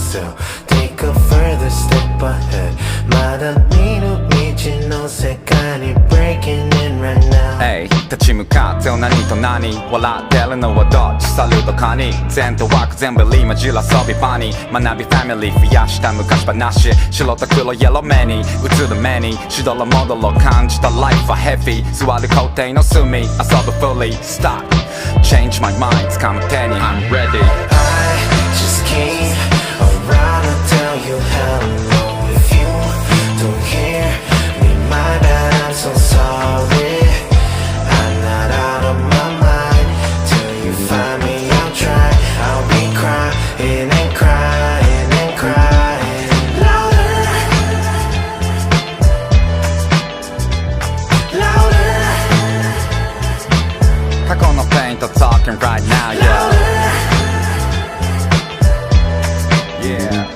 myself. Take a further step ahead. 마다니로 미친 색깔이 breaking in right now. Hey, 立ち向かって何と何笑ってるのはどっちサルトカニ全と枠全部リマジラ遊び場に学びファミリー増やした昔話白と黒イエロー目に映る目にしどろもどろ感じた life は heavy 座る校庭の隅遊ぶ fully stop change my mind 掴む手に I'm ready I just came around to tell you hello. If you don't hear me, my bad, I'm so sorry. I'm not out of my mind. Till you find me, I'll try. I'll be crying and crying and crying. Louder, louder. 過去の pain と talking right now yeah yeah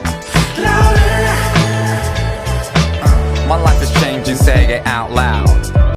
My life is changing say it out loud